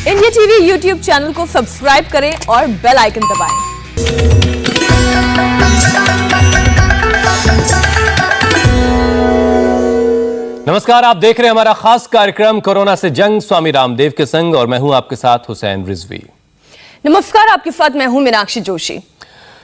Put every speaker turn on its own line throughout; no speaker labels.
India TV YouTube channel को subscribe करें और बेल आइकन दबाएं।
नमस्कार, आप देख रहे हैं हमारा खास कार्यक्रम कोरोना से जंग स्वामी रामदेव के संग, और मैं हूं आपके साथ हुसैन रिजवी।
नमस्कार, आपके साथ मैं हूं मीनाक्षी जोशी।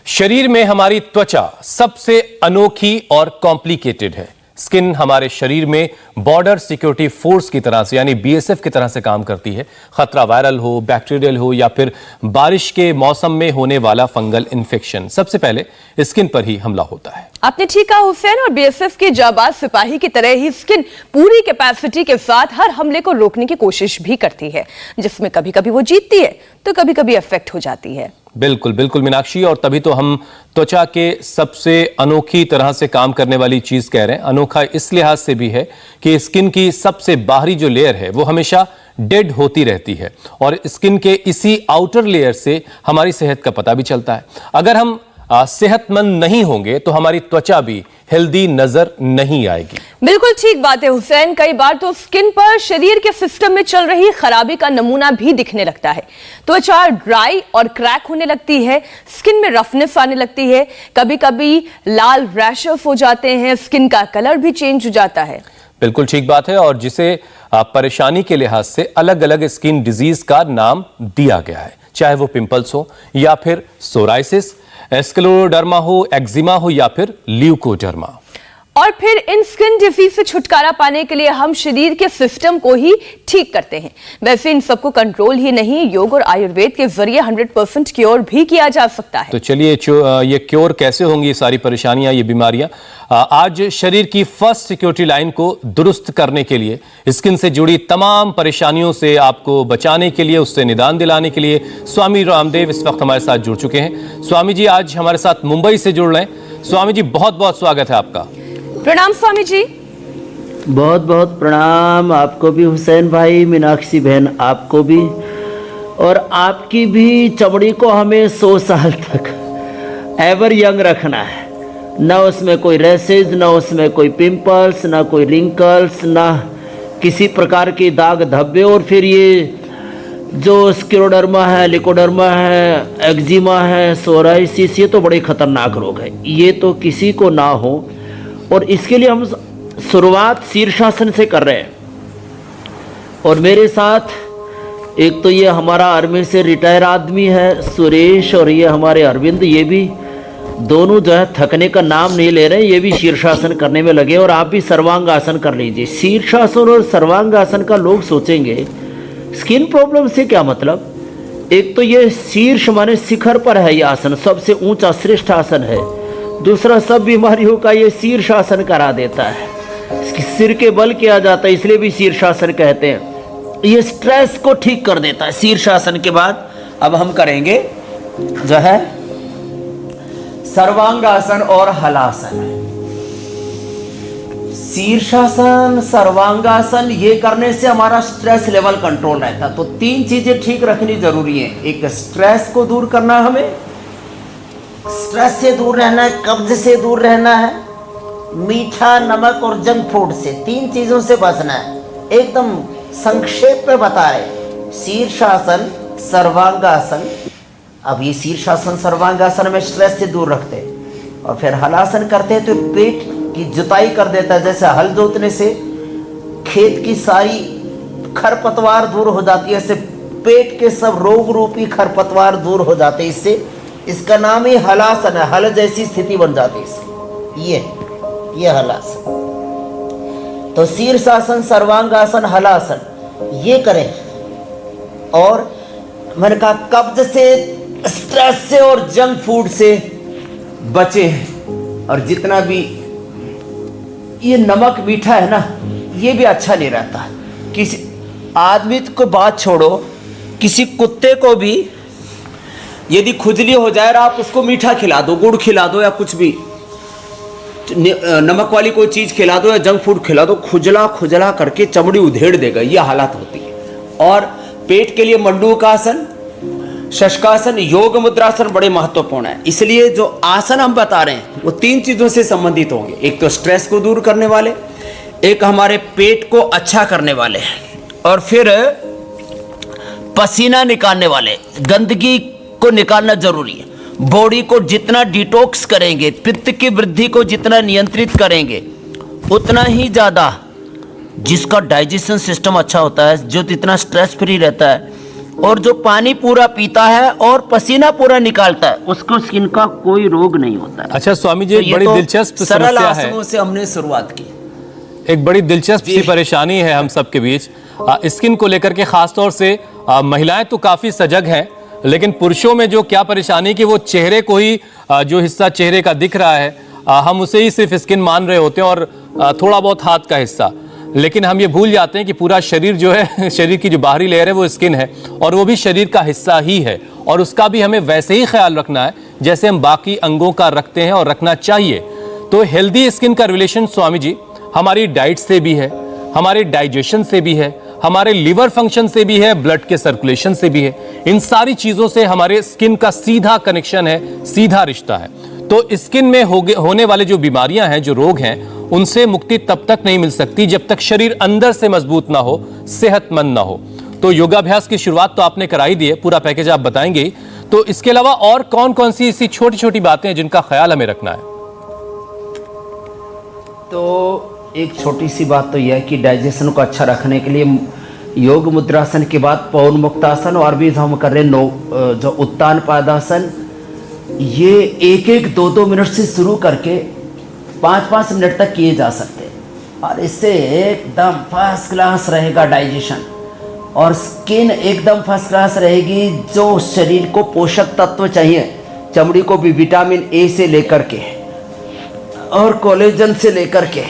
शरीर में हमारी त्वचा सबसे अनोखी और कॉम्प्लिकेटेड है। स्किन हमारे शरीर में बॉर्डर सिक्योरिटी फोर्स की तरह से, यानी बीएसएफ की तरह से काम करती है। खतरा वायरल हो, बैक्टीरियल हो या फिर बारिश के मौसम में होने वाला फंगल इन्फेक्शन, सबसे पहले स्किन पर ही हमला होता है।
आपने ठीक कहा हुसैन, और बीएसएफ के जाबाज सिपाही की तरह ही स्किन पूरी कैपेसिटी के साथ हर हमले को रोकने की कोशिश भी करती है, जिसमें कभी कभी वो जीतती है तो कभी कभी अफेक्ट हो जाती है।
बिल्कुल बिल्कुल मीनाक्षी, और तभी तो हम त्वचा के सबसे अनोखी तरह से काम करने वाली चीज कह रहे हैं। अनोखा इस लिहाज से भी है कि स्किन की सबसे बाहरी जो लेयर है वो हमेशा डेड होती रहती है, और स्किन के इसी आउटर लेयर से हमारी सेहत का पता भी चलता है। अगर हम सेहतमंद नहीं होंगे तो हमारी त्वचा भी हेल्दी नजर नहीं आएगी।
बिल्कुल ठीक बात है हुसैन, कई बार तो स्किन पर शरीर के सिस्टम में चल रही खराबी का नमूना भी दिखने लगता है। त्वचा ड्राई और क्रैक होने लगती है, स्किन में रफनेस आने लगती है, कभी कभी लाल रैशेस हो जाते हैं, स्किन का कलर भी चेंज हो जाता है। बिल्कुल
ठीक बात है, और जिसे परेशानी के लिहाज से अलग अलग स्किन डिजीज का नाम दिया गया है, चाहे वो पिंपल्स हो या फिर सोराइसिस, स्क्लेरोडर्मा हो, एक्जिमा हो या फिर ल्यूकोडर्मा।
और फिर इन स्किन डिजीज से छुटकारा पाने के लिए हम शरीर के सिस्टम को ही ठीक करते हैं। वैसे इन सबको कंट्रोल ही नहीं, योग और आयुर्वेद के जरिए 100% क्योर भी किया जा सकता है।
तो चलिए ये क्योर कैसे होंगी, ये सारी परेशानियां, ये बीमारियां, आज शरीर की फर्स्ट सिक्योरिटी लाइन को दुरुस्त करने के लिए, स्किन से जुड़ी तमाम परेशानियों से आपको बचाने के लिए, उससे निदान दिलाने के लिए स्वामी रामदेव इस वक्त हमारे साथ जुड़ चुके हैं। स्वामी जी आज हमारे साथ मुंबई से जुड़ रहे हैं। स्वामी जी बहुत बहुत स्वागत है आपका।
प्रणाम स्वामी जी।
बहुत बहुत प्रणाम आपको भी हुसैन भाई, मीनाक्षी बहन आपको भी, और आपकी भी चमड़ी को हमें 100 साल तक एवर यंग रखना है। ना उसमें कोई रैसेज, ना उसमें कोई पिंपल्स, ना कोई रिंकल्स, ना किसी प्रकार के दाग धब्बे। और फिर ये जो स्क्लेरोडर्मा है, लिकोडर्मा है, एक्जिमा है, सोराइसिस, ये तो बड़े खतरनाक रोग है, ये तो किसी को ना हो। और इसके लिए हम शुरुआत शीर्षासन से कर रहे हैं। और मेरे साथ एक तो ये हमारा आर्मी से रिटायर आदमी है सुरेश, और ये हमारे अरविंद, ये भी दोनों जो है थकने का नाम नहीं ले रहे हैं, ये भी शीर्षासन करने में लगे। और आप भी सर्वांगासन कर लीजिए। शीर्षासन और सर्वांगासन का लोग सोचेंगे स्किन प्रॉब्लम से क्या मतलब। एक तो ये शीर्ष माने शिखर पर है, ये आसन सबसे ऊंचा श्रेष्ठ आसन है। दूसरा, सब बीमारियों का ये शीर्षासन करा देता है, सिर के बल किया जाता है, इसलिए भी शीर्षासन कहते हैं। ये स्ट्रेस को ठीक कर देता है। शीर्षासन के बाद अब हम करेंगे जो है सर्वांगासन और हलासन। शीर्षासन, सर्वांगासन, ये करने से हमारा स्ट्रेस लेवल कंट्रोल रहता है। तो 3 चीजें ठीक रखनी जरूरी है। एक, स्ट्रेस को दूर करना है, हमें स्ट्रेस से दूर रहना है, कब्ज से दूर रहना है, मीठा, नमक और जंक फूड से, 3 चीजों से बचना है। एकदम संक्षेप में बता रहे, शीर्षासन, सर्वांगासन। अब ये शीर्षासन सर्वांगासन में स्ट्रेस से दूर रखते हैं, और फिर हलासन करते हैं तो पेट की जुताई कर देता है। जैसे हल जोतने से खेत की सारी खरपतवार दूर हो जाती है, ऐसे पेट के सब रोग रूपी खरपतवार दूर हो जाते हैं इससे। इसका नाम ही हलासन है, हल जैसी स्थिति बन जाती है इससे। ये हलासन। तो शीर्षासन, सर्वांगासन, हलासन ये करें। और मैंने कहा कब्ज से, स्ट्रेस से और जंक फूड से बचे। और जितना भी ये नमक मीठा है ना, ये भी अच्छा नहीं रहता। किसी आदमी को बात छोड़ो, किसी कुत्ते को भी यदि खुजली हो जाए, आप उसको मीठा खिला दो, गुड़ खिला दो, या कुछ भी नमक वाली कोई चीज खिला दो या जंक फूड खिला दो, खुजला खुजला करके चमड़ी उधेड़ देगा। ये हालत होती है। और पेट के लिए मंडूकासन, शशकासन, योग मुद्रासन बड़े महत्वपूर्ण है। इसलिए जो आसन हम बता रहे हैं वो 3 चीजों से संबंधित होंगे। एक तो स्ट्रेस को दूर करने वाले, एक हमारे पेट को अच्छा करने वाले, और फिर पसीना निकालने वाले, गंदगी को निकालना जरूरी है। बॉडी को जितना डिटॉक्स करेंगे, पित्त की वृद्धि को जितना नियंत्रित करेंगे, उतना ही ज़्यादा जिसका डाइजेशन सिस्टम अच्छा होता है, जो इतना स्ट्रेस फ्री रहता है और जो पानी पूरा पीता है और पसीना पूरा निकालता है, उसको स्किन का कोई रोग नहीं होता है।
अच्छा स्वामी जी,
तो
एक बड़ी दिलचस्प
सरल
समस्या है,
आसनों से हमने शुरुआत की।
एक बड़ी दिलचस्प सी परेशानी है हम सबके बीच स्किन को लेकर के, खासतौर से महिलाएं तो काफी सजग हैं, लेकिन पुरुषों में जो क्या परेशानी कि वो चेहरे को ही जो हिस्सा चेहरे का दिख रहा है हम उसे ही सिर्फ स्किन मान रहे होते हैं और थोड़ा बहुत हाथ का हिस्सा, लेकिन हम ये भूल जाते हैं कि पूरा शरीर जो है शरीर की जो बाहरी लेयर है वो स्किन है और वो भी शरीर का हिस्सा ही है और उसका भी हमें वैसे ही ख्याल रखना है जैसे हम बाकी अंगों का रखते हैं और रखना चाहिए। तो हेल्दी स्किन का रिलेशन स्वामी जी हमारी डाइट से भी है, हमारे डाइजेशन से भी है, हमारे लिवर फंक्शन से भी है, ब्लड के सर्कुलेशन से भी है। इन सारी चीजों से हमारे स्किन का सीधा कनेक्शन है, सीधा रिश्ता है। तो स्किन में होने वाले जो बीमारियां हैं, जो रोग हैं, उनसे मुक्ति तब तक नहीं मिल सकती जब तक शरीर अंदर से मजबूत ना हो, सेहतमंद ना हो। तो योगाभ्यास की शुरुआत तो आपने कराई दी है, पूरा पैकेज आप बताएंगे। तो इसके अलावा और कौन कौन सी ऐसी छोटी छोटी बातें हैं जिनका ख्याल हमें रखना है?
तो एक छोटी सी बात तो यह है कि डाइजेशन को अच्छा रखने के लिए योग मुद्रासन के बाद पवन मुक्तासन और भी हम कर रहे हैं जो उत्तान पादासन, ये 1-1, 2-2 मिनट से शुरू करके 5-5 मिनट तक किए जा सकते हैं और इससे एकदम फर्स्ट क्लास रहेगा डाइजेशन और स्किन एकदम फर्स्ट क्लास रहेगी। जो शरीर को पोषक तत्व चाहिए, चमड़ी को भी विटामिन ए से लेकर के और कोलेजन से लेकर के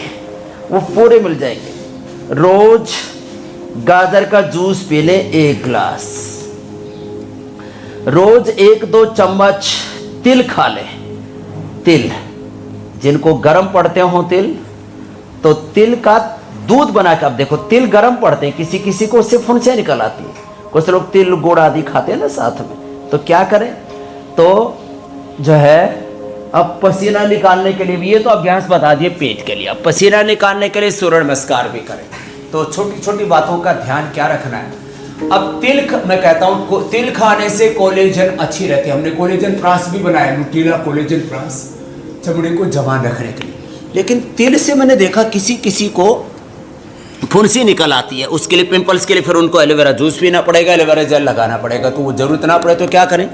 वो पूरे मिल जाएंगे। रोज गाजर का जूस पी ले 1 गिलास, रोज 1-2 चम्मच तिल खा ले। तिल जिनको गर्म पड़ते हो तिल, तो तिल का दूध बना के, अब देखो तिल गर्म पड़ते हैं, किसी किसी को उससे फुंसियाँ निकल आती है, कुछ लोग तिल गुड़ आदि खाते हैं ना साथ में, तो क्या करें, तो जो है अब पसीना निकालने के लिए भी, ये तो अभ्यास बता दिए पेट के लिए, अब पसीना निकालने के लिए सूर्य नमस्कार भी करें। तो छोटी छोटी बातों का ध्यान क्या रखना है। अब तिल, मैं कहता हूँ तिल खाने से कोलेजन अच्छी रहती है। हमने कोलेजन फ्रांस भी बनाया, न्यूट्रीला कोलेजन फ्रांस, चमड़ी को जवान रखने के लिए। लेकिन तिल से मैंने देखा किसी किसी को फुंसी निकल आती है, उसके लिए पिंपल्स के लिए फिर उनको एलोवेरा जूस पीना पड़ेगा, एलोवेरा जेल लगाना पड़ेगा। तो वो जरूरत ना पड़े तो क्या करें,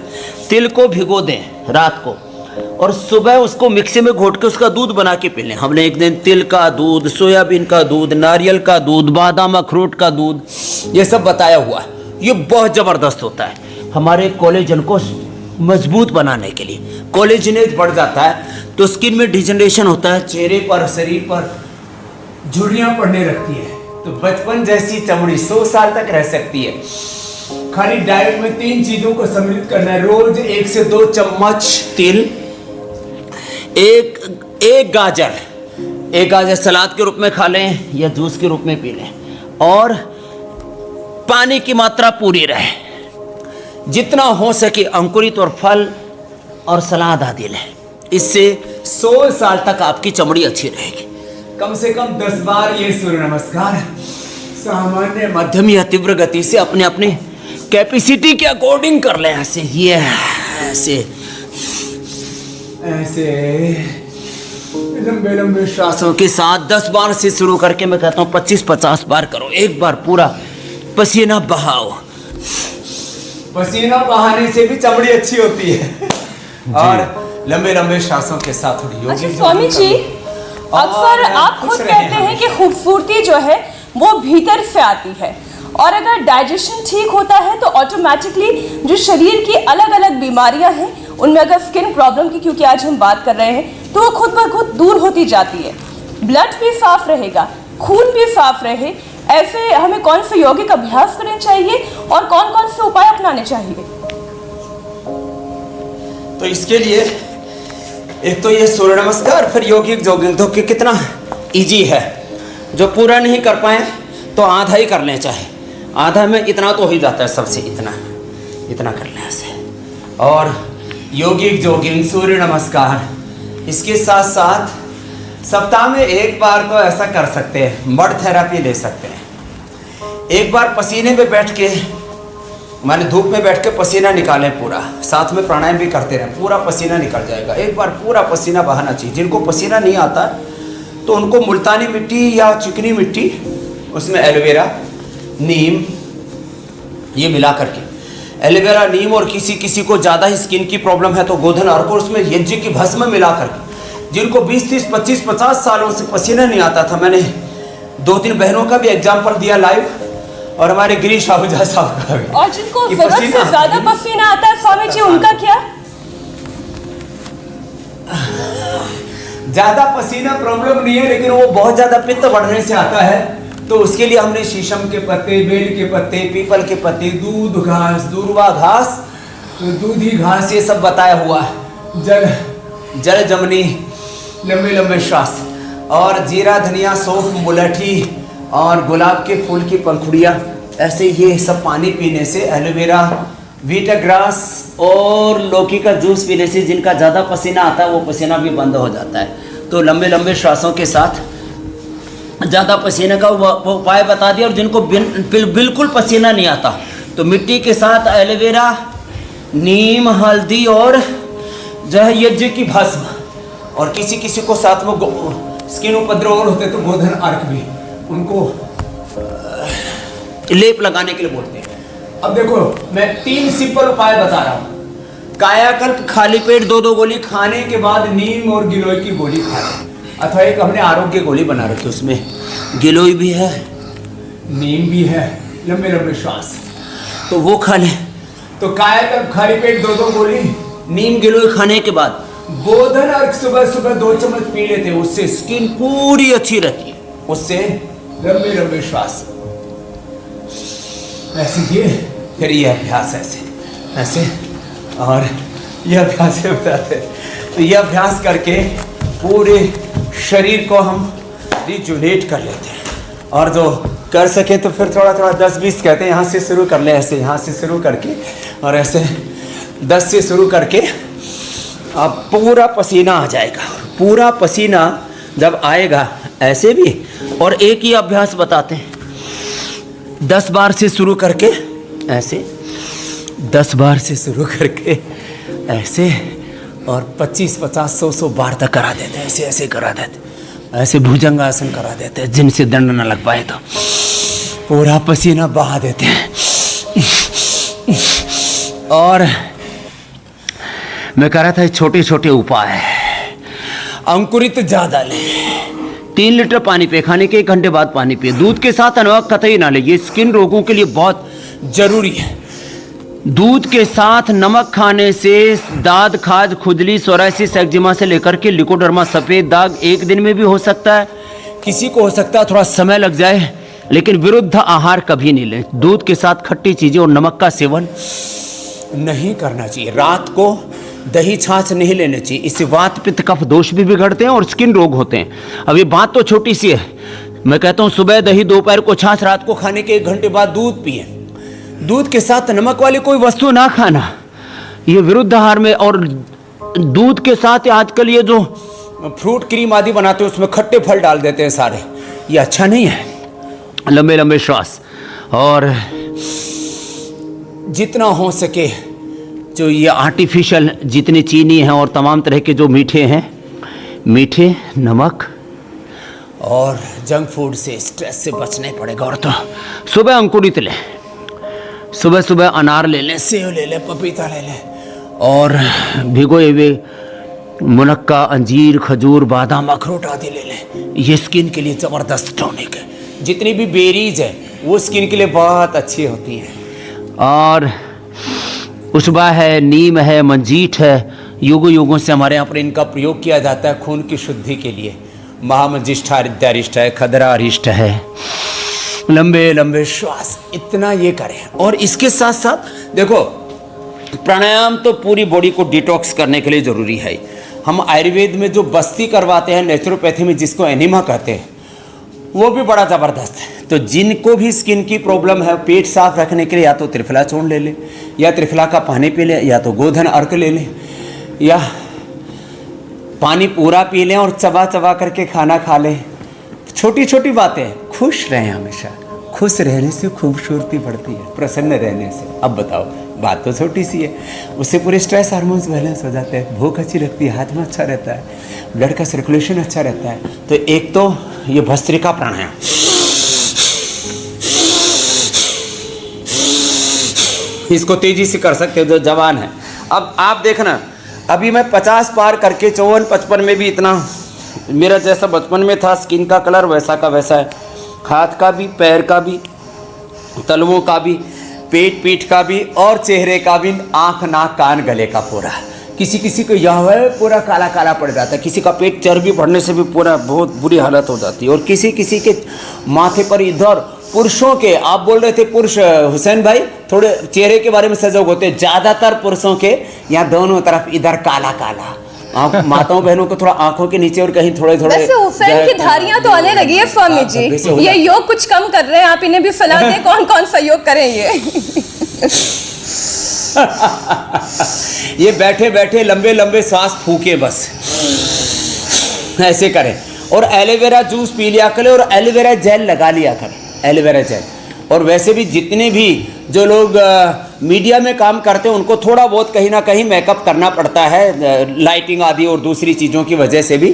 तिल को भिगो दें रात को और सुबह उसको मिक्सी में घोट के उसका दूध बना के पी लें। हमने एक दिन तिल का दूध, सोयाबीन का दूध, नारियल का दूध, बादाम अखरोट का दूध, ये सब बताया हुआ है। ये बहुत ज़बरदस्त होता है हमारे कोलेजन को मजबूत बनाने के लिए। कोलेजनेज बढ़ जाता है तो स्किन में डिजनरेशन होता है, चेहरे पर, शरीर पर झुर्रियाँ पड़ने लगती है। तो बचपन जैसी चमड़ी 100 साल तक रह सकती है। खाली डाइट में 3 चीज़ों को सम्मिलित करना है। रोज 1 से 2 चम्मच तिल, एक गाजर सलाद के रूप में खा लें या जूस के रूप में पी लें और पानी की मात्रा पूरी रहे। जितना हो सके अंकुरित और फल और सलाद आदि लें। इससे 100 साल तक आपकी चमड़ी अच्छी रहेगी। कम से कम 10 बार ये सूर्य नमस्कार सामान्य, मध्यम या तीव्र गति से अपने अपने कैपेसिटी के अकॉर्डिंग कर लें। ऐसे ये ऐसे लंबे लंबे श्वासों के साथ 10 बार से शुरू करके मैं कहता हूँ 25-50 बार करो। एक बार पूरा पसीना बहाओ। पसीना बहाने से भी चमड़ी अच्छी होती है और लंबे लंबे श्वासों के साथ थोड़ी योगी।
अच्छा स्वामी जी, अक्सर आप खुद कहते हैं कि खूबसूरती जो है वो भीतर से आती है और अगर डाइजेशन ठीक होता है तो ऑटोमेटिकली जो शरीर की अलग अलग बीमारियां हैं उनमें अगर स्किन प्रॉब्लम की, क्योंकि आज हम बात कर रहे हैं, तो वो खुद ब खुद दूर होती जाती है। ब्लड भी साफ रहेगा, खून भी साफ रहे, ऐसे हमें कौन से यौगिक अभ्यास करने चाहिए और कौन कौन से उपाय अपनाने चाहिए?
तो इसके लिए एक तो ये सूर्य नमस्कार, फिर यौगिक जॉगिंग। तो कितना इजी है, जो पूरा नहीं कर पाए तो आधा ही कर लें, चाहे आधा में इतना तो हो ही जाता है सबसे, इतना कर लें ऐसे। और यौगिक जॉगिंग, सूर्य नमस्कार, इसके साथ साथ सप्ताह में 1 बार तो ऐसा कर सकते हैं, मड थेरेपी ले सकते हैं। एक बार पसीने पे बैठ के
माने धूप में बैठ के पसीना निकालें पूरा, साथ में प्राणायाम भी करते रहें, पूरा पसीना निकल जाएगा। एक बार पूरा पसीना बहाना चाहिए। जिनको पसीना नहीं आता तो उनको मुल्तानी मिट्टी या चिकनी मिट्टी, उसमें एलोवेरा, नीम, ये मिला करके, एलोवेरा, नीम, और किसी को ज़्यादा ही स्किन की प्रॉब्लम है तो गोधन अर्क और उसमें यज्ञ की भस्म मिला करके, जिनको 20, 30, 25, 50 सालों से पसीना नहीं आता था, मैंने 2-3 बहनों का भी एग्जाम्पल दिया लाइव, और हमारे गिरीश आहूजा साहब का भी।
और जिनको जरूरत से ज्यादा पसीना आता है स्वामी जी, उनका क्या?
ज्यादा पसीना प्रॉब्लम नहीं है, लेकिन वो बहुत ज्यादा पित्त बढ़ने से आता है, तो उसके लिए हमने शीशम के पत्ते, बेल के पत्ते, पीपल के पत्ते, दूध घास, दूर्वा घास, तो दूधी घास, ये सब बताया हुआ है। जल जमनी, लंबे लंबे श्वास, और जीरा, धनिया, सौंफ, मुलठी और गुलाब के फूल की पंखुड़ियाँ, ऐसे ये सब पानी पीने से, एलोवेरा, वीटाग्रास और लौकी का जूस पीने से जिनका ज़्यादा पसीना आता है वो पसीना भी बंद हो जाता है। तो लंबे लंबे श्वासों के साथ ज़्यादा पसीने का वो उपाय बता दिया। और जिनको बिल्कुल पसीना नहीं आता तो मिट्टी के साथ एलोवेरा, नीम, हल्दी और जो है यज्ञ की भस्म, और किसी को साथ में स्किन उपद्रव और होते तो गोधन अर्क भी उनको लेप लगाने के लिए बोलते हैं। अब देखो मैं 3 सिंपल उपाय बता रहा हूँ। कायाकल्प, खाली पेट 2-2 गोली खाने के बाद नीम और गिलोय की गोली खा लें, अथवा एक हमने आरोग्य गोली बना रखी, उसमें गिलोय भी है, नीम भी है, लंबे लंबे श्वास, तो वो खा लें। तो कायाकल्प, खाली पेट 2-2 गोली, नीम, गिलोय खाने के बाद गोधन अर्क सुबह सुबह 2 चम्मच पी लेते हैं, उससे स्किन पूरी अच्छी रहती है। उससे लंबे लंबे श्वास ऐसे किए, फिर ये अभ्यास ऐसे और ये अभ्यास बताते हैं। तो ये अभ्यास करके पूरे शरीर को हम रिजुनेट कर लेते हैं। और जो कर सके तो फिर थोड़ा 10-20 कहते हैं, यहाँ से शुरू कर ले, ऐसे यहाँ से शुरू करके, और ऐसे 10 से शुरू करके अब पूरा पसीना आ जाएगा। पूरा पसीना जब आएगा ऐसे भी, और एक ही अभ्यास बताते हैं, 10 बार से शुरू करके ऐसे, 10 बार से शुरू करके ऐसे, और 25, 50, 100 बार तक करा देते हैं। ऐसे करा देते, ऐसे भुजंगासन करा देते हैं, जिनसे दंड न लग पाए तो पूरा पसीना बहा देते हैं। और मैं कह रहा था छोटे छोटे उपाय, अंकुरित ज्यादा ले, 3 लीटर पानी पे, खाने के 1 घंटे बाद पानी पिए, दूध के साथ नमक कतई ना ले, ये स्किन रोगों के लिए बहुत जरूरी है। दूध के साथ नमक खाने से दाद, खाज, खुजली, सोराइसिस, एक्जिमा से लेकर के लिकोडर्मा, सफेद दाग 1 दिन में भी हो सकता है, किसी को हो सकता है थोड़ा समय लग जाए, लेकिन विरुद्ध आहार कभी नहीं लें। दूध के साथ खट्टी चीजें और नमक का सेवन नहीं करना चाहिए। रात को दही छाछ नहीं लेने चाहिए, इससे वात, पित्त, कफ दोष भी बिगड़ते हैं और स्किन रोग होते हैं। अब ये बात तो छोटी सी है, मैं कहता हूँ सुबह दही, दोपहर को छाछ, रात को खाने के 1 घंटे बाद दूध पिए। दूध के साथ नमक वाली कोई वस्तु ना खाना, ये विरुद्ध आहार में। और दूध के साथ आजकल ये जो फ्रूट क्रीम आदि बनाते हैं उसमें खट्टे फल डाल देते हैं सारे, ये अच्छा नहीं है। लंबे लंबे श्वास, और जितना हो सके जो ये आर्टिफिशियल जितनी चीनी है और तमाम तरह के जो मीठे हैं, मीठे, नमक और जंक फूड से, स्ट्रेस से बचना पड़ेगा। और तो सुबह अंकुरित लें, सुबह सुबह अनार ले लें, सेब ले लें, पपीता ले लें, और भिगोए हुए मुनक्का, अंजीर, खजूर, बादाम, अखरोट आदि ले लें। ये स्किन के लिए ज़बरदस्त टॉनिक है। जितनी भी बेरीज है वो स्किन के लिए बहुत अच्छी होती हैं। और उशबा है, नीम है, मंजीठ है, युगों युगों से हमारे यहाँ पर इनका प्रयोग किया जाता है खून की शुद्धि के लिए। महामंजिष्ठा हृदयारिष्ट है, खदरा अरिष्ट है। लंबे लंबे श्वास, इतना ये करें। और इसके साथ साथ देखो, प्राणायाम तो पूरी बॉडी को डिटॉक्स करने के लिए ज़रूरी है। हम आयुर्वेद में जो बस्ती करवाते हैं, नेचुरोपैथी में जिसको एनिमा कहते हैं, वो भी बड़ा ज़बरदस्त है। तो जिनको भी स्किन की प्रॉब्लम है, पेट साफ रखने के लिए या तो त्रिफला चूर्ण ले लें, या त्रिफला का पानी पी लें, या तो गोधन अर्क ले लें, या पानी पूरा पी लें और चबा चबा करके खाना खा लें। छोटी छोटी बातें, खुश रहें, हमेशा खुश रहने से खूबसूरती बढ़ती है, प्रसन्न रहने से। अब बताओ, बात तो छोटी सी है, उससे पूरे स्ट्रेस हार्मोन्स बैलेंस हो जाते हैं, भूख अच्छी लगती है, हाथ में अच्छा रहता है, ब्लड का सर्कुलेशन अच्छा रहता है। तो एक तो ये भस्त्रिका प्राणायाम, इसको तेजी से कर सकते हो जो जवान है। अब आप देखना, अभी मैं 50 पार करके 54-55 में भी इतना मेरा जैसा बचपन में था, स्किन का कलर वैसा का वैसा है, हाथ का भी, पैर का भी, तलवों का भी, पेट पीठ का भी और चेहरे का भी, आँख नाक कान गले का पूरा। किसी किसी को यह है पूरा काला काला पड़ जाता है, किसी का पेट चर्बी बढ़ने से भी पूरा बहुत बुरी हालत हो जाती है, और किसी किसी के माथे पर इधर, पुरुषों के, आप बोल रहे थे पुरुष हुसैन भाई थोड़े चेहरे के बारे में सजग होते हैं, ज़्यादातर पुरुषों के यहाँ दोनों तरफ इधर काला काला, माताओं बहनों को थोड़ा आंखों के नीचे और कहीं थोड़े थोड़े।
वैसे हुसैन की धारियां तो आने लगी है स्वामी जी, ये योग कुछ कम कर रहे हैं, आप इन्हें भी सलाह दें कौन कौन सा योग करें ये।
ये बैठे बैठे लंबे लंबे सांस फूके, बस ऐसे करें, और एलोवेरा जूस पी लिया करें और एलोवेरा जेल लगा लिया करें, एलोवेरा जेल। और वैसे भी जितने भी जो लोग मीडिया में काम करते हैं उनको थोड़ा बहुत कहीं ना कहीं मेकअप करना पड़ता है, लाइटिंग आदि और दूसरी चीज़ों की वजह से भी।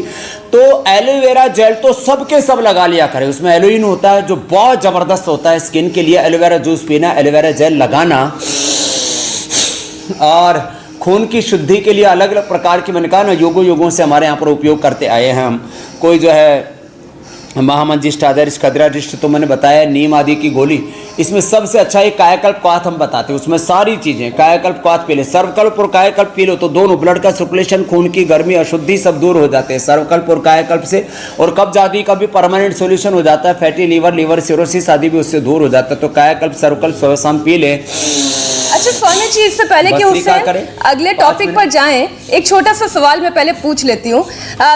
तो एलोवेरा जेल तो सबके सब लगा लिया करें, उसमें एलोइन होता है जो बहुत ज़बरदस्त होता है स्किन के लिए। एलोवेरा जूस पीना, एलोवेरा जेल लगाना, और खून की शुद्धि के लिए अलग अलग प्रकार की, मैंने कहा ना, योगों से हमारे यहाँ पर उपयोग करते आए हैं हम। कोई जो है महामंजिष्ठ, आदर्श, खद्रादिष्ट, तो मैंने बताया, नीम आदि की गोली। इसमें सबसे अच्छा एक कायाकल्प क्वाथ हम बताते हैं, उसमें सारी चीज़ें, कायाकल्प क्वाथ पी ले, सर्वकल्प और कायाकल्प पी लो तो दोनों ब्लड का सर्कुलेशन, खून की गर्मी, अशुद्धि सब दूर हो जाते हैं सर्वकल्प और कायाकल्प से। और कब्ज आदि का भी परमानेंट सोल्यूशन हो जाता है, फैटी लीवर सिरोसिस आदि भी उससे दूर हो जाता है। तो कायाकल्प सर्वकल्प सुबह शाम पी ले।
अच्छा स्वामी जी, इससे पहले कि हुसैन अगले टॉपिक पर जाएं, एक छोटा सा सवाल मैं पहले पूछ लेती हूँ।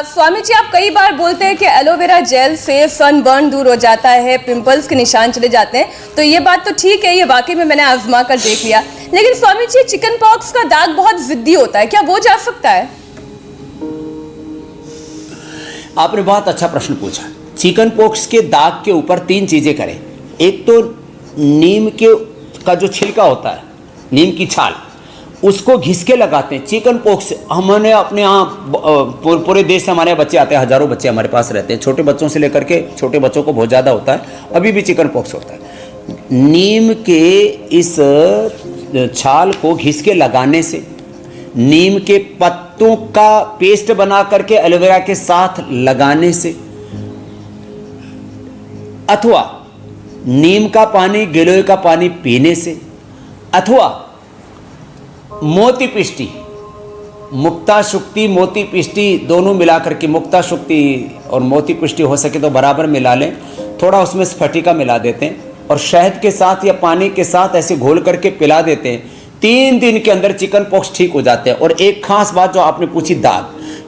स्वामी जी, आप कई बार बोलते हैं कि एलोवेरा जेल से सनबर्न दूर हो जाता है, पिंपल्स के निशान चले जाते हैं, तो ये बात तो ठीक है, ये वाकई में मैंने आजमा कर देख लिया। लेकिन स्वामी जी, चिकन पॉक्स का दाग बहुत जिद्दी होता है, क्या वो जा सकता है?
आपने बहुत अच्छा प्रश्न पूछा। चिकन पॉक्स के दाग के ऊपर 3 चीज़ें करें। एक तो नीम का जो छिलका होता है, नीम की छाल, उसको घिस के लगाते हैं। चिकन पॉक्स हमने अपने यहाँ पूरे देश से हमारे यहाँ बच्चे आते हैं, हजारों बच्चे हमारे पास रहते हैं, छोटे बच्चों से लेकर के, छोटे बच्चों को बहुत ज़्यादा होता है, अभी भी चिकन पॉक्स होता है। नीम के इस छाल को घिस के लगाने से, नीम के पत्तों का पेस्ट बना करके एलोवेरा के साथ लगाने से, अथवा नीम का पानी, गिलोय का पानी पीने से, अथवा मोती पिष्टी, मुक्ता शुक्ति, मोती पिष्टी दोनों मिलाकर के, मुक्ता शुक्ति और मोती पिष्टी हो सके तो बराबर मिला लें, थोड़ा उसमें स्फटिका मिला देते हैं और शहद के साथ या पानी के साथ ऐसे घोल करके पिला देते हैं। 3 दिन के अंदर चिकन पॉक्स ठीक हो जाते हैं। और एक खास बात जो आपने पूछी, दाग,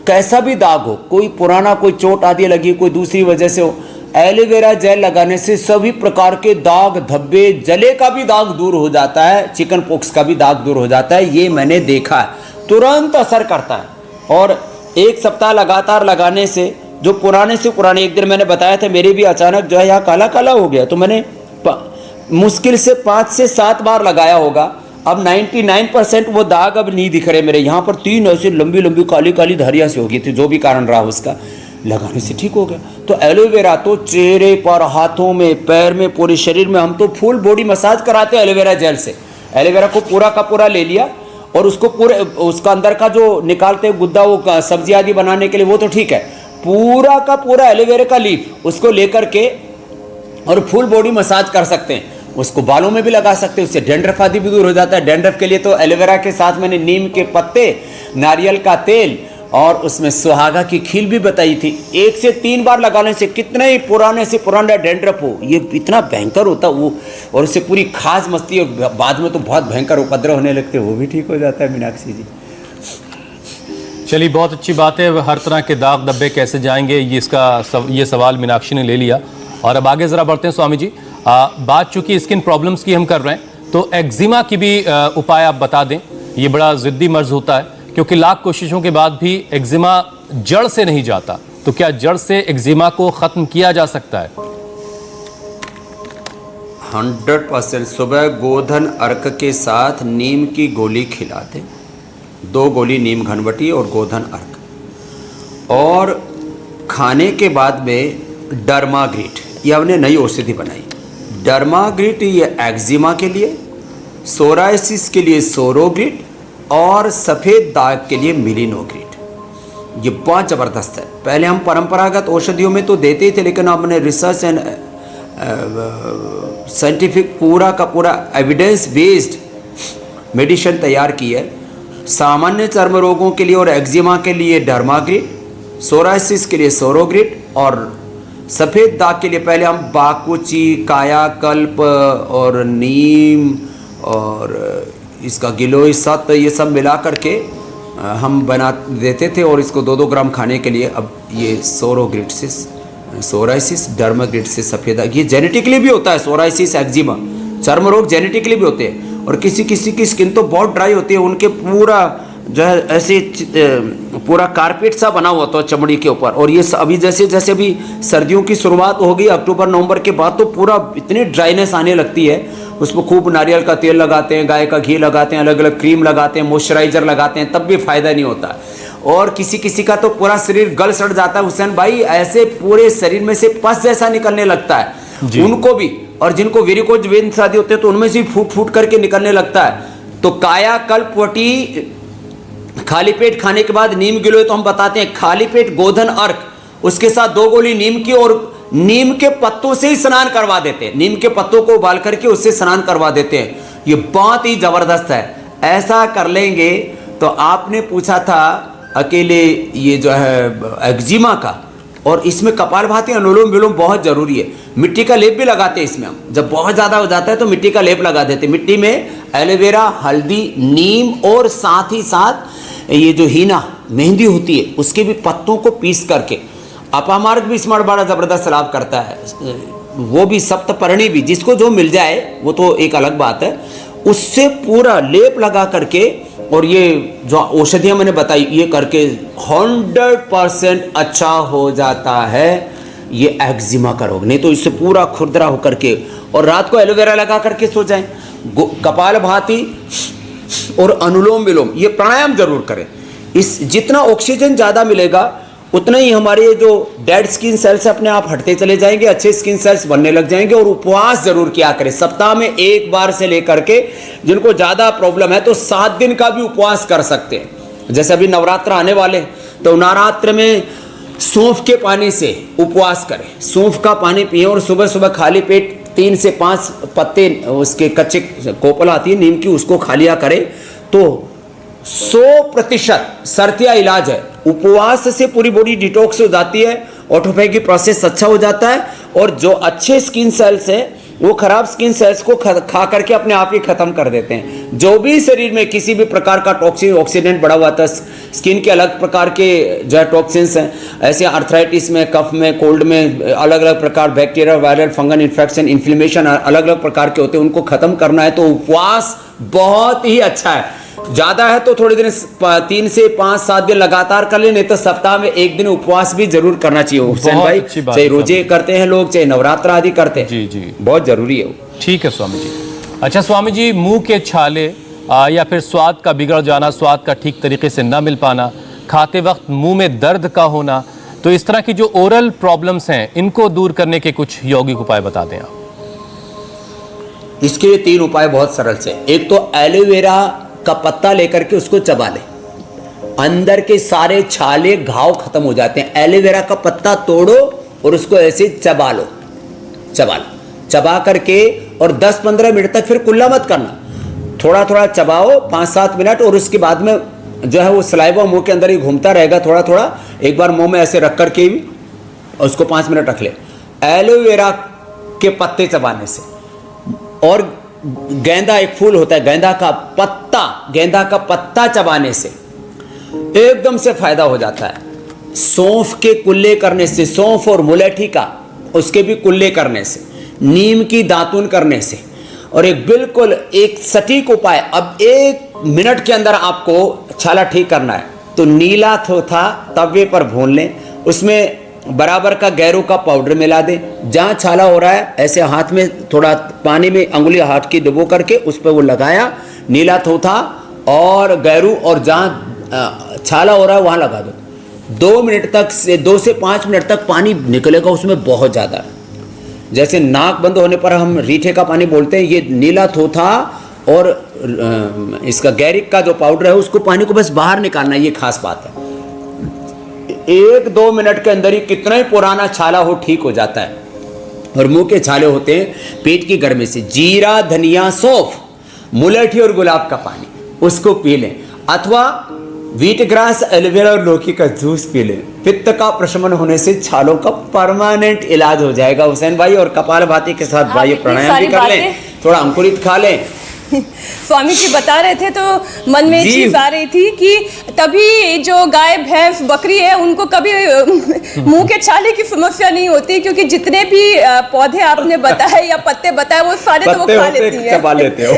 कैसा भी दाग हो, कोई पुराना, कोई चोट आदि लगी, कोई दूसरी वजह से हो, एलोवेरा जेल लगाने से सभी प्रकार के दाग, धब्बे, जले का भी दाग दूर हो जाता है, चिकन पॉक्स का भी दाग दूर हो जाता है। ये मैंने देखा है, तुरंत असर करता है। और 1 सप्ताह लगातार लगाने से जो पुराने से पुराने, एक दिन मैंने बताया था मेरे भी अचानक जो है यहाँ काला काला हो गया, तो मैंने मुश्किल से 5 से 7 बार लगाया होगा। अब 99% वो दाग अब नहीं दिख रहे मेरे यहाँ पर। 3 ऐसी लंबी लंबी काली काली धारियाँ से हो गई थी, जो भी कारण रहा उसका, लगाने से ठीक हो गया। तो एलोवेरा तो चेहरे पर, हाथों में, पैर में, पूरे शरीर में, हम तो फुल बॉडी मसाज कराते हैं एलोवेरा जेल से। एलोवेरा को पूरा का पूरा ले लिया और उसको पूरे, उसका अंदर का जो निकालते हैं गुद्दा, वो सब्जी आदि बनाने के लिए, वो तो ठीक है, पूरा का पूरा एलोवेरा का लीफ उसको लेकर के और फुल बॉडी मसाज कर सकते हैं। उसको बालों में भी लगा सकते हैं, उससे डैंड्रफ आदि भी दूर हो जाता है। डैंड्रफ के लिए तो एलोवेरा के साथ मैंने नीम के पत्ते, नारियल का तेल और उसमें सुहागा की खील भी बताई थी। 1 से 3 बार लगाने से कितने ही पुराने से पुराना डैंड्रफ हो, ये इतना भयंकर होता वो, और उससे पूरी खास मस्ती, और बाद में तो बहुत भयंकर उपद्रव होने लगते, वो भी ठीक हो जाता है। मीनाक्षी जी,
चलिए, बहुत अच्छी बात है। हर तरह के दाग धब्बे कैसे जाएंगे, ये सवाल मीनाक्षी ने ले लिया। और अब आगे ज़रा बढ़ते हैं स्वामी जी। बात चूंकि स्किन प्रॉब्लम्स की हम कर रहे हैं, तो एक्जिमा की भी उपाय आप बता दें। ये बड़ा ज़िद्दी मर्ज होता है, क्योंकि लाख कोशिशों के बाद भी एक्जिमा जड़ से नहीं जाता, तो क्या जड़ से एक्जिमा को ख़त्म किया जा सकता है?
100% सुबह गोधन अर्क के साथ नीम की गोली खिला दें, 2 गोली नीम घनवटी और गोधन अर्क। और खाने के बाद में डर्माग्रिट, ये हमने नई औषधि बनाई। डर्माग्रिट ये एक्जिमा के लिए, सोराइसिस के लिए सोरोग्रिट और सफ़ेद दाग के लिए मिलिनोग्रिट। ये बहुत ज़बरदस्त है। पहले हम परंपरागत औषधियों में तो देते ही थे, लेकिन हमने रिसर्च एंड साइंटिफिक पूरा का पूरा एविडेंस बेस्ड मेडिसिन तैयार की है। सामान्य चर्म रोगों के लिए और एक्जिमा के लिए डर्माग्रिट, सोराइसिस के लिए सोरोग्रिट और सफ़ेद दाग के लिए पहले हम बाकुची, कायाकल्प और नीम और इसका गिलोय सत्व ये सब मिला करके हम बना देते थे, और इसको 2-2 ग्राम खाने के लिए। अब ये सोरोग्रिट से सोराइसिस, डर्माग्रिट से सफ़ेद दाग, ये जेनेटिकली भी होता है। सोराइसिस, एक्जिमा, चर्म रोग जेनेटिकली भी होते हैं। और किसी किसी की स्किन तो बहुत ड्राई होती है, उनके पूरा जो है ऐसे पूरा कारपेट सा बना हुआ था चमड़ी के ऊपर। और ये अभी जैसे जैसे भी सर्दियों की शुरुआत होगी अक्टूबर-नवंबर के बाद, तो पूरा इतनी ड्राइनेस आने लगती है। उसमें खूब नारियल का तेल लगाते हैं, गाय का घी लगाते हैं, अलग अलग क्रीम लगाते हैं, मॉइस्चराइजर लगाते हैं, तब भी फ़ायदा नहीं होता। और किसी किसी का तो पूरा शरीर गल सड़ जाता है हुसैन भाई, ऐसे पूरे शरीर में से पस जैसा निकलने लगता है उनको भी। और जिनको वेरिकोज वेन शादी होते हैं तो उनमें से फूट फूट करके निकलने लगता है। तो कायाकल्पवटी खाली पेट खाने के बाद नीम गिलोय, तो हम बताते हैं खाली पेट गोधन अर्क, उसके साथ 2 गोली नीम की, और नीम के पत्तों से ही स्नान करवा देते हैं। नीम के पत्तों को उबाल करके उससे स्नान करवा देते हैं। ये बहुत ही जबरदस्त है। ऐसा कर लेंगे तो आपने पूछा था अकेले ये जो है एक्जिमा का, और इसमें कपालभाति, अनुलोम विलोम बहुत जरूरी है। मिट्टी का लेप भी लगाते हैं इसमें हम, जब बहुत ज़्यादा हो जाता है तो मिट्टी का लेप लगा देते हैं। मिट्टी में एलोवेरा, हल्दी, नीम और साथ ही साथ ये जो हीना मेहंदी होती है उसके भी पत्तों को पीस करके। अपामार्ग भी इसमें बड़ा ज़बरदस्त लाभ करता है, वो भी सप्तपर्णी भी, जिसको जो मिल जाए वो तो एक अलग बात है। उससे पूरा लेप लगा करके, और ये जो औषधियाँ मैंने बताई ये करके 100% अच्छा हो जाता है ये एक्जिमा का रोग। नहीं तो इससे पूरा खुरदरा होकर के, और रात को एलोवेरा लगा करके सो जाएं। कपालभाति और अनुलोम विलोम ये प्राणायाम जरूर करें। इस जितना ऑक्सीजन ज़्यादा मिलेगा उतना ही हमारे जो डेड स्किन सेल्स अपने आप हटते चले जाएंगे, अच्छे स्किन सेल्स बनने लग जाएंगे। और उपवास जरूर किया करें, सप्ताह में 1 बार से लेकर के, जिनको ज़्यादा प्रॉब्लम है तो 7 दिन का भी उपवास कर सकते हैं। जैसे अभी नवरात्र आने वाले, तो नवरात्र में सौंफ के पानी से उपवास करें। सौंफ का पानी पिए और सुबह सुबह खाली पेट 3 से 5 पत्ते उसके कच्चे कोपल आती है नीम की, उसको खा लिया करें तो 100% सर्तिया इलाज है। उपवास से पूरी बॉडी डिटॉक्स हो जाती है, ऑटोफेगी प्रोसेस अच्छा हो जाता है, और जो अच्छे स्किन सेल्स हैं वो खराब स्किन सेल्स को खा करके अपने आप ही खत्म कर देते हैं। जो भी शरीर में किसी भी प्रकार का टॉक्सिन ऑक्सीडेंट बढ़ा हुआ था, स्किन के अलग प्रकार के जो टॉक्सिन्स हैं, ऐसे आर्थराइटिस में, कफ में, कोल्ड में अलग अलग प्रकार, bacteria, viral, fungal infection, inflammation अलग अलग प्रकार के होते हैं, उनको खत्म करना है तो उपवास बहुत ही अच्छा है। ज़्यादा है तो थोड़े दिन 3 से 5-7 दिन लगातार कर ले, नहीं तो सप्ताह में 1 दिन उपवास भी जरूर करना चाहिए हुसैन भाई। चाहे रोजे करते हैं लोग, चाहे नवरात्र आदि करते हैं, जी बहुत जरूरी है। ठीक है स्वामी जी।
अच्छा स्वामी जी, मुंह के छाले या फिर स्वाद का बिगड़ जाना, स्वाद का ठीक तरीके से ना मिल पाना, खाते वक्त मुंह में दर्द का होना, तो इस तरह की जो ओरल प्रॉब्लम्स हैं इनको दूर करने के कुछ यौगिक उपाय बता दें आप।
इसके लिए 3 उपाय बहुत सरल से। एक तो एलोवेरा का पत्ता लेकर के उसको चबा ले, अंदर के सारे छाले, घाव खत्म हो जाते हैं। एलोवेरा का पत्ता तोड़ो और उसको ऐसे चबा लो, चबा करके, और 10-15 मिनट तक फिर कुल्ला मत करना, थोड़ा थोड़ा चबाओ 5-7 मिनट, और उसके बाद में जो है वो सलाइवा मुंह के अंदर ही घूमता रहेगा थोड़ा थोड़ा। एक बार मुंह में ऐसे रख करके भी उसको 5 मिनट रख ले, एलोवेरा के पत्ते चबाने से। और गेंदा एक फूल होता है, गेंदा का पत्ता चबाने से एकदम से फायदा हो जाता है। सौंफ के कुल्ले करने से, सौंफ और मुलेठी का उसके भी कुल्ले करने से, नीम की दातुन करने से, और एक बिल्कुल एक सटीक उपाय। अब 1 मिनट के अंदर आपको छाला ठीक करना है तो नीला थोथा तवे पर भून लें, उसमें बराबर का गैरू का पाउडर मिला दें। जहाँ छाला हो रहा है ऐसे हाथ में थोड़ा पानी में अंगुली हाथ की डुबो करके उस पर वो लगाया, नीला थोथा और गैरू, और जहाँ छाला हो रहा है वहाँ लगा दो। 2 मिनट तक से 2 से 5 मिनट तक पानी निकलेगा उसमें बहुत ज़्यादा। जैसे नाक बंद होने पर हम रीठे का पानी बोलते हैं, ये नीला थोथा और इसका गैरिक का जो पाउडर है उसको पानी को बस बाहर निकालना, ये खास बात है। 1-2 मिनट के अंदर ही कितना ही पुराना छाला हो ठीक हो जाता है। और मुंह के छाले होते हैं पेट की गर्मी से, जीरा, धनिया, सौंफ, मुलेठी और गुलाब का पानी उसको पी लें, अथवा व्हीट ग्रास, एलोवेरा और लौकी का जूस पी लें। पित्त का प्रशमन होने से छालों का परमानेंट इलाज हो जाएगा हुसैन भाई। और कपालभाति के साथ वायु प्राणायाम भी कर लें, थोड़ा अंकुरित खा लें।
स्वामी जी बता रहे थे तो मन में एक चीज आ रही थी कि तभी जो गाय, भैंस, बकरी है उनको कभी मुंह के छाले की समस्या नहीं होती, क्योंकि जितने भी पौधे आपने बताए या पत्ते बताए वो सारे तो वो खा लेती है,
चबा लेते हो।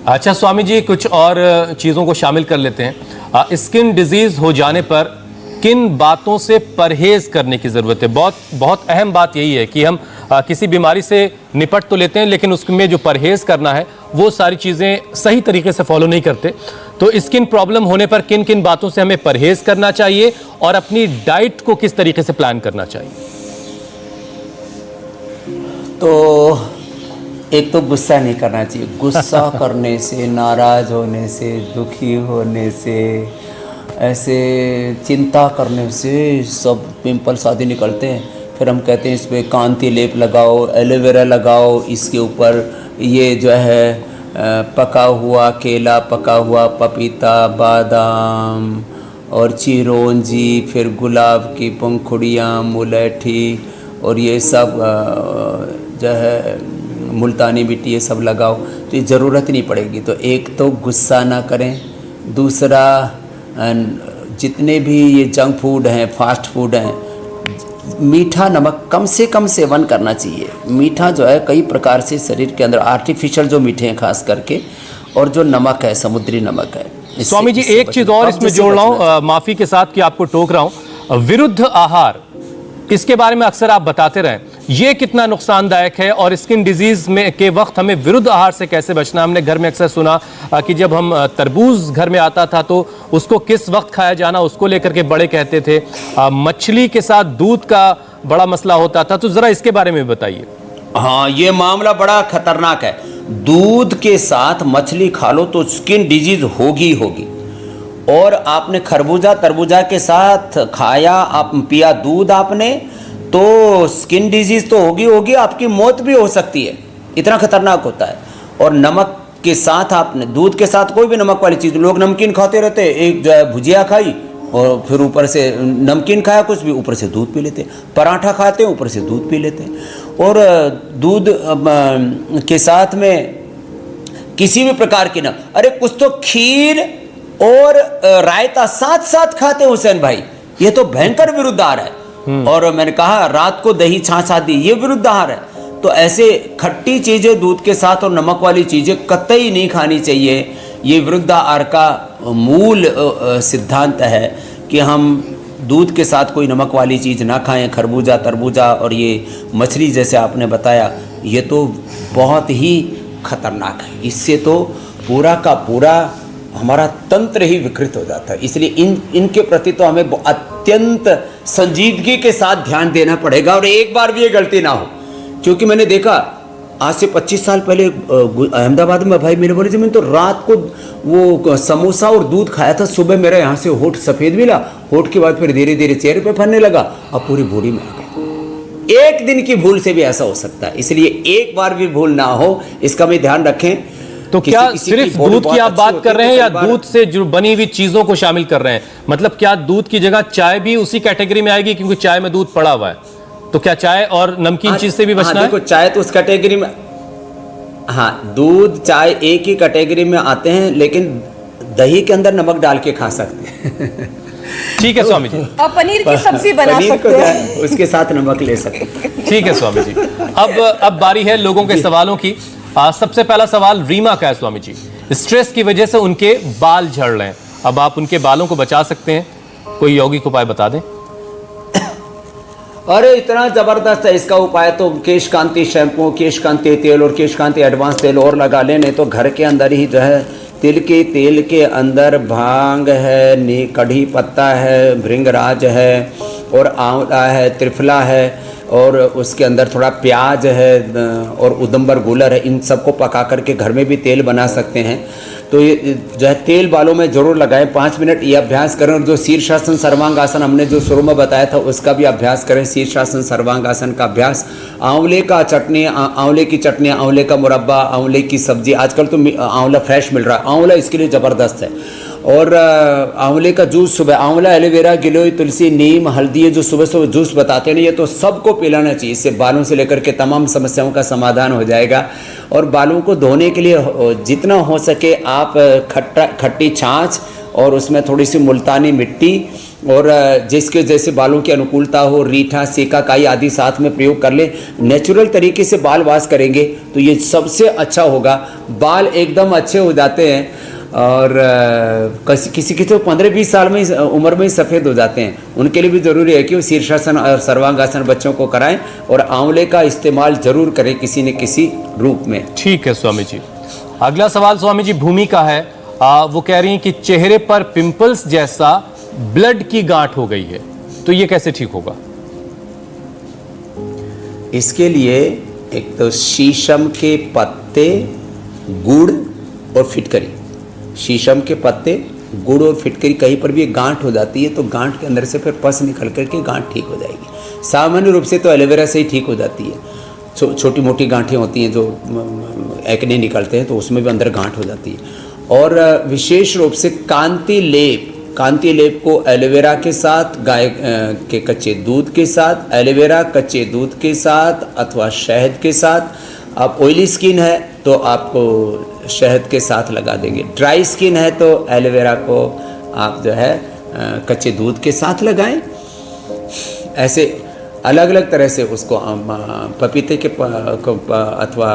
अच्छा स्वामी जी, कुछ और चीज़ों को शामिल कर लेते हैं। स्किन डिजीज हो जाने पर किन बातों से परहेज करने की ज़रूरत है? बहुत अहम बात यही है कि हम किसी बीमारी से निपट तो लेते हैं, लेकिन उसमें जो परहेज करना है वो सारी चीज़ें सही तरीके से फॉलो नहीं करते। तो स्किन प्रॉब्लम होने पर किन किन बातों से हमें परहेज करना चाहिए और अपनी डाइट को किस तरीके से प्लान करना चाहिए?
तो एक तो गुस्सा नहीं करना चाहिए। गुस्सा करने से, नाराज होने से, दुखी होने से, ऐसे चिंता करने से सब पिंपल्स आदि निकलते हैं। फिर हम कहते हैं इस पर कांति लेप लगाओ, एलोवेरा लगाओ, इसके ऊपर ये जो है पका हुआ केला, पका हुआ पपीता, बादाम और चिरौंजी, फिर गुलाब की पंखुड़ियाँ, मुलेठी और ये सब जो है मुल्तानी मिट्टी, ये सब लगाओ तो ये ज़रूरत नहीं पड़ेगी। तो एक तो गुस्सा ना करें, दूसरा जितने भी ये जंक फूड हैं, फास्ट फूड हैं, मीठा नमक कम से कम सेवन करना चाहिए। मीठा जो है कई प्रकार से शरीर के अंदर आर्टिफिशियल जो मीठे हैं खास करके, और जो नमक है समुद्री नमक है।
स्वामी जी एक चीज़ और इसमें जोड़ रहा हूँ, माफ़ी के साथ कि आपको टोक रहा हूँ, विरुद्ध आहार, इसके बारे में अक्सर आप बताते रहें, ये कितना नुकसानदायक है और स्किन डिजीज में के वक्त हमें विरुद्ध आहार से कैसे बचना? हमने घर में अक्सर सुना कि जब हम तरबूज घर में आता था तो उसको किस वक्त खाया जाना उसको लेकर के बड़े कहते थे। मछली के साथ दूध का बड़ा मसला होता था, तो जरा इसके बारे में बताइए।
हाँ, ये मामला बड़ा खतरनाक है। दूध के साथ मछली खा लो तो स्किन डिजीज होगी होगी। और आपने खरबूजा तरबूजा के साथ खाया, आप पिया दूध आपने, तो स्किन डिजीज तो होगी होगी, आपकी मौत भी हो सकती है, इतना खतरनाक होता है। और नमक के साथ आपने, दूध के साथ कोई भी नमक वाली चीज़, लोग नमकीन खाते रहते हैं, एक जो है भुजिया खाई और फिर ऊपर से नमकीन खाया कुछ भी, ऊपर से दूध पी लेते हैं। पराठा खाते हैं, ऊपर से दूध पी लेते हैं। और दूध के साथ में किसी भी प्रकार की ना, अरे कुछ तो खीर और रायता साथ साथ खाते हैं हुसैन भाई, ये तो भयंकर विरुद्ध आहार है। और मैंने कहा रात को दही छाछ आदि, ये विरुद्ध आहार है। तो ऐसे खट्टी चीज़ें दूध के साथ और नमक वाली चीज़ें कतई नहीं खानी चाहिए। ये विरुद्ध आहार का मूल सिद्धांत है कि हम दूध के साथ कोई नमक वाली चीज़ ना खाएं। खरबूजा तरबूजा और ये मछली जैसे आपने बताया, ये तो बहुत ही खतरनाक है। इससे तो पूरा का पूरा हमारा तंत्र ही विकृत हो जाता है। इसलिए इनके प्रति तो हमें अत्यंत संजीदगी के साथ ध्यान देना पड़ेगा और एक बार भी ये गलती ना हो। क्योंकि मैंने देखा आज से 25 साल पहले अहमदाबाद में भाई मेरे बोले जमीन, तो रात को वो समोसा और दूध खाया था, सुबह मेरा यहाँ से होठ सफ़ेद मिला, होठ के बाद फिर धीरे धीरे चेहरे पे फरने लगा, अब पूरी बॉडी में आ गया। एक दिन की भूल से भी ऐसा हो सकता है, इसलिए एक बार भी भूल ना हो, इसका भी ध्यान रखें।
तो क्या सिर्फ दूध की आप बात कर रहे हैं या दूध से जो बनी हुई चीजों को शामिल कर रहे हैं? मतलब क्या दूध की जगह चाय भी उसी कैटेगरी में आएगी, क्योंकि चाय में दूध पड़ा हुआ है? तो क्या चाय और नमकीन चीज से भी बचना है?
देखो चाय तो उस कैटेगरी में, हाँ दूध चाय एक ही कैटेगरी में आते हैं, लेकिन दही के अंदर नमक डाल के खा सकते हैं।
ठीक है स्वामी जी।
और पनीर की सब्जी बना सकते हैं,
उसके साथ नमक ले सकते हैं।
ठीक है स्वामी जी। अब बारी है लोगों के सवालों की। सबसे पहला सवाल रीमा का है स्वामी जी। स्ट्रेस की वजह से उनके बाल झड़ रहे हैं, अब आप उनके बालों को बचा सकते हैं, कोई यौगिक उपाय बता दें।
अरे इतना ज़बरदस्त है इसका उपाय तो। केश कांति शैम्पू, केश कांति तेल और केश कांति एडवांस तेल और लगा लेने तो घर के अंदर ही जो है तिल के तेल के अंदर भांग है, कढ़ी पत्ता है, भृंगराज है और आंवला है, त्रिफला है और उसके अंदर थोड़ा प्याज है और उदंबर गुलर है। इन सबको पका करके घर में भी तेल बना सकते हैं। तो ये जो है तेल बालों में ज़रूर लगाएं, 5 मिनट ये अभ्यास करें। और जो शीर्षासन सर्वांगासन हमने जो शुरू में बताया था उसका भी अभ्यास करें। शीर्षासन सर्वांगासन का अभ्यास, आंवले का चटनी, आंवले की चटनी, आंवले का मुरब्बा, आंवले की सब्जी, आजकल तो आंवला फ्रेश मिल रहा है, आंवला इसके लिए ज़बरदस्त है। और आंवले का जूस सुबह, आंवला, एलोवेरा, गिलोय, तुलसी, नीम, हल्दी, ये जो सुबह सुबह जूस बताते हैं ये तो सबको पिलाना चाहिए। इससे बालों से लेकर के तमाम समस्याओं का समाधान हो जाएगा। और बालों को धोने के लिए जितना हो सके आप खट्टी छाछ और उसमें थोड़ी सी मुल्तानी मिट्टी और जिसके जैसे बालों की अनुकूलता हो, रीठा, सिकाकाई आदि साथ में प्रयोग कर ले। नेचुरल तरीके से बाल वाश करेंगे तो ये सबसे अच्छा होगा। बाल एकदम अच्छे हो जाते हैं और किसी की तो 15-20 साल में उम्र में ही सफ़ेद हो जाते हैं। उनके लिए भी ज़रूरी है कि वो शीर्षासन और सर्वांगासन बच्चों को कराएं और आंवले का इस्तेमाल ज़रूर करें किसी न किसी रूप में।
ठीक है स्वामी जी। अगला सवाल स्वामी जी भूमि का है। वो कह रही हैं कि चेहरे पर पिंपल्स जैसा ब्लड की गांठ हो गई है, तो ये कैसे ठीक होगा?
इसके लिए एक तो शीशम के पत्ते, गुड़ और फिटकरी, शीशम के पत्ते, गुड़ और फिटकरी, कहीं पर भी एक गांठ हो जाती है तो गांठ के अंदर से फिर पस निकल करके गांठ ठीक हो जाएगी। सामान्य रूप से तो एलोवेरा से ही ठीक हो जाती है। छोटी मोटी गांठें होती हैं जो एक्ने निकलते हैं तो उसमें भी अंदर गांठ हो जाती है। और विशेष रूप से कांति लेप को एलोवेरा के साथ, गाय के कच्चे दूध के साथ, एलोवेरा कच्चे दूध के साथ अथवा शहद के साथ। आप ऑयली स्किन है तो आपको शहद के साथ लगा देंगे, ड्राई स्किन है तो एलोवेरा को आप जो है कच्चे दूध के साथ लगाएं। ऐसे अलग अलग तरह से उसको पपीते के अथवा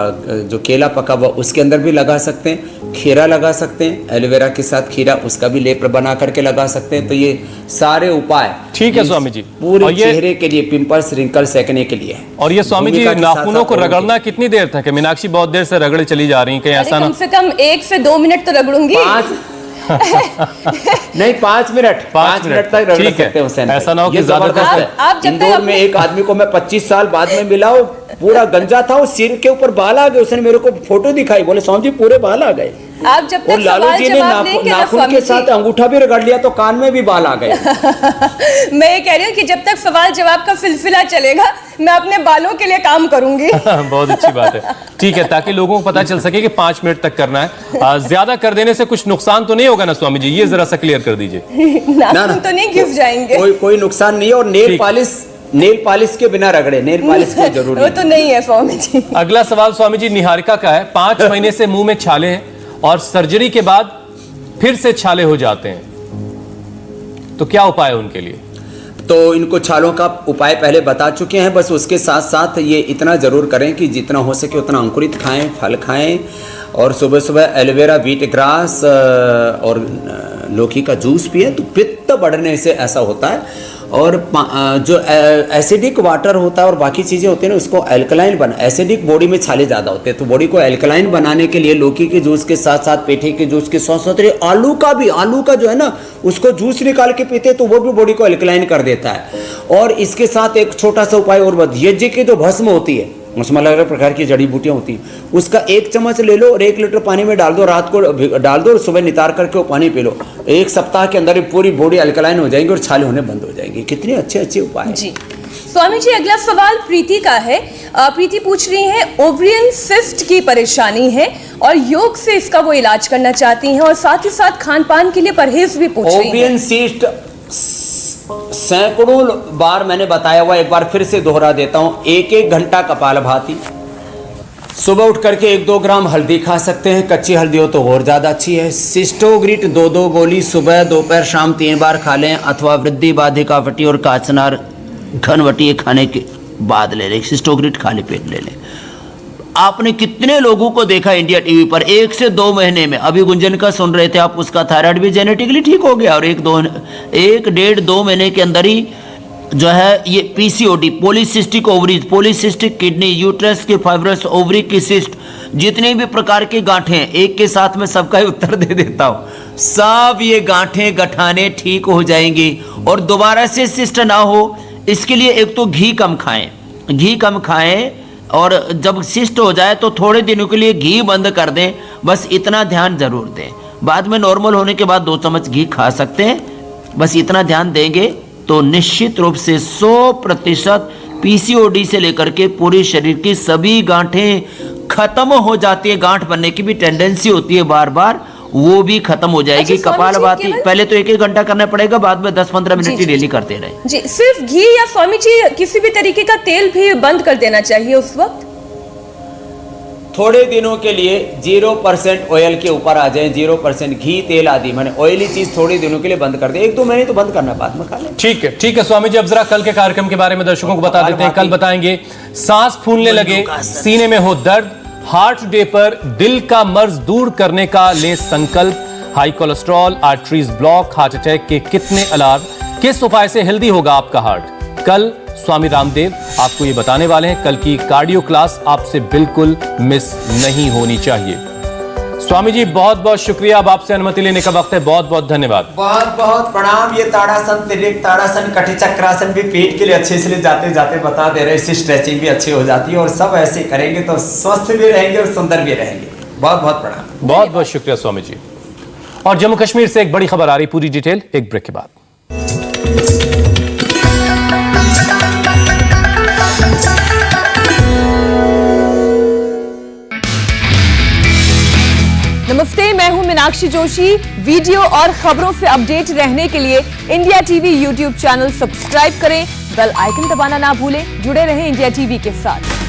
जो केला पका हुआ उसके अंदर भी लगा सकते हैं, खीरा लगा सकते हैं, एलोवेरा के साथ खीरा उसका भी लेप बना करके लगा सकते हैं। तो ये सारे उपाय
ठीक है स्वामी जी,
पूरे चेहरे के लिए, पिंपल्स रिंकल सेकने के लिए।
और ये स्वामी जी नाखूनों को रगड़ना कितनी देर तक है? मीनाक्षी बहुत देर से रगड़े चली जा रही है, कहीं ऐसा ना?
कम से कम 1 से 2 मिनट तो रगड़ूंगी।
नहीं 5 मिनट तक रगड़ सकते हैं हुसैन।
ऐसा ना हो कि
जबरदस्त है। इंदौर में एक आदमी को मैं 25 साल बाद में मिला, वो पूरा गंजा था, वो सिर के ऊपर बाल आ गए, उसने मेरे को फोटो दिखाई, बोले स्वामी जी पूरे बाल आ गए।
आप जब तक
और लालू जी ने नाखून के साथ अंगूठा भी रगड़ लिया तो कान में भी बाल आ गए।
मैं ये कह रही हूँ कि जब तक सवाल जवाब का सिलसिला चलेगा मैं अपने बालों के लिए काम करूंगी।
बहुत अच्छी बात है। ठीक है, ताकि लोगों को पता चल सके कि 5 मिनट तक करना है। ज्यादा कर देने से कुछ नुकसान तो नहीं होगा ना स्वामी जी? ये जरा सा क्लियर कर दीजिए।
नाखून तो नहीं घिस जाएंगे?
कोई नुकसान नहीं है। और नेल पॉलिश के बिना रगड़े, नेल पॉलिश की जरूरत
वो तो नहीं है स्वामी जी।
अगला सवाल स्वामी जी निहारिका का है। 5 महीने से मुंह में छाले हैं और सर्जरी के बाद फिर से छाले हो जाते हैं, तो क्या उपाय है उनके लिए?
तो इनको छालों का उपाय पहले बता चुके हैं। बस उसके साथ साथ ये इतना ज़रूर करें कि जितना हो सके उतना अंकुरित खाएं, फल खाएं और सुबह सुबह एलोवेरा, व्हीट ग्रास और लौकी का जूस पिए तो पित्त बढ़ने से ऐसा होता है। और जो एसिडिक वाटर होता है और बाकी चीज़ें होती हैं ना, उसको एल्कलाइन बना, एसिडिक बॉडी में छाले ज़्यादा होते हैं तो बॉडी को एल्कलाइन बनाने के लिए लौकी के जूस के साथ साथ, पेठे के जूस के साथ साथ आलू का जो है ना उसको जूस निकाल के पीते तो वो भी बॉडी को एल्कलाइन कर देता है। और इसके साथ एक छोटा सा उपाय और यज्ञ की जो भस्म होती है उसमें अलग अलग प्रकार की जड़ी बूटियाँ होती हैं, उसका 1 चम्मच ले लो और 1 लीटर पानी में डाल दो, रात को डाल दो और सुबह नितार करके वो पानी पी लो। 1 सप्ताह के अंदर पूरी बॉडी अल्कलाइन हो जाएंगी और छाले होने बंद हो जाएंगे। कितने अच्छे उपाय
जी। स्वामी जी अगला सवाल प्रीति का है। प्रीति पूछ रही है ओवरियन सिस्ट की परेशानी है और योग से इसका वो इलाज करना चाहती हैं और साथ ही साथ खान पान के लिए परहेज भी पूछ रही हैं।
ओवरियन सिस्ट सैकड़ों बार मैंने बताया हुआ, एक बार फिर से दोहरा देता हूं। 1 घंटा कपालभाति, सुबह उठ करके 1-2 ग्राम हल्दी खा सकते हैं, कच्ची हल्दी हो तो और ज़्यादा अच्छी है। सिस्टोग्रिट 2 गोली सुबह, दोपहर, शाम 3 बार खा लें अथवा वृद्धि बाधिका वटी और काचनार घनवटी खाने के बाद ले लें। सिस्टोग्रिट खाली पेट ले लें। आपने कितने लोगों को देखा इंडिया टीवी पर 1 से 2 महीने में, अभी गुंजन का सुन रहे थे आप, उसका थायराइड भी जेनेटिकली ठीक हो गया और 1-1.5-2 महीने के अंदर ही
जो है ये PCOD, polycystic ovaries, polycystic kidney, uterus के फाइब्रस, ओवरी की सिस्ट, जितने भी प्रकार के गांठें हैं, एक के साथ में सबका ही उत्तर दे देता हूं, सब ये गांठें गठाने ठीक हो जाएंगी और दोबारा से सिस्ट ना हो, इसके लिए एक तो घी कम खाएं, घी कम खाएं, और जब सिस्ट हो जाए तो थोड़े दिनों के लिए घी बंद कर दें, बस इतना ध्यान जरूर दें। बाद में नॉर्मल होने के बाद 2 चम्मच घी खा सकते हैं, बस इतना ध्यान देंगे तो निश्चित रूप से 100% पीसीओडी से लेकर के पूरे शरीर की सभी गांठें खत्म हो जाती है। गांठ बनने की भी टेंडेंसी होती है बार बार, वो भी खत्म हो जाएगी।
अच्छा,
कपालभाति पहले तो 1-1 घंटा करना पड़ेगा, बाद में 10-15 मिनट की डेली करते रहे।
जी, सिर्फ घी या स्वामी जी किसी भी तरीके का तेल भी बंद कर देना चाहिए उस वक्त?
थोड़े दिनों के लिए 0% ऑयल के ऊपर आ जाएं, 0% घी तेल आदि माने ऑयली चीज थोड़े दिनों के लिए बंद कर दें। 1-2 महीने तो बंद करना, बाद में खा लें।
ठीक है स्वामी जी। अब जरा कल के कार्यक्रम के बारे में दर्शकों को बता देते हैं। कल बताएंगे सांस फूलने लगे, सीने में हो दर्द, हार्ट डे पर दिल का मर्ज दूर करने का लें संकल्प, high cholesterol, arteries block, heart attack के कितने अलार्म, किस उपाय से हेल्दी होगा आपका हार्ट। कल स्वामी रामदेव आपको ये बताने वाले हैं। कल की कार्डियो क्लास आपसे बिल्कुल मिस नहीं होनी चाहिए। स्वामी जी बहुत बहुत शुक्रिया। अब आपसे अनुमति लेने का वक्त है। बहुत बहुत धन्यवाद।
बहुत बहुत प्रणाम। ये ताड़ासन, तिर्यक ताड़ासन, कटी चक्रासन भी पेट के लिए अच्छे, इसलिए जाते जाते बता दे रहे, इससे स्ट्रेचिंग भी अच्छी हो जाती है और सब ऐसे करेंगे तो स्वस्थ भी रहेंगे और सुंदर भी रहेंगे। बहुत बहुत प्रणाम।
बहुत बहुत शुक्रिया स्वामी जी। और जम्मू कश्मीर से एक बड़ी खबर आ रही, पूरी डिटेल एक ब्रेक के बाद।
नमस्ते, मैं हूं मीनाक्षी जोशी। वीडियो और खबरों से अपडेट रहने के लिए India TV YouTube channel subscribe करें, बेल आइकन दबाना ना भूलें। जुड़े रहें इंडिया टीवी के साथ।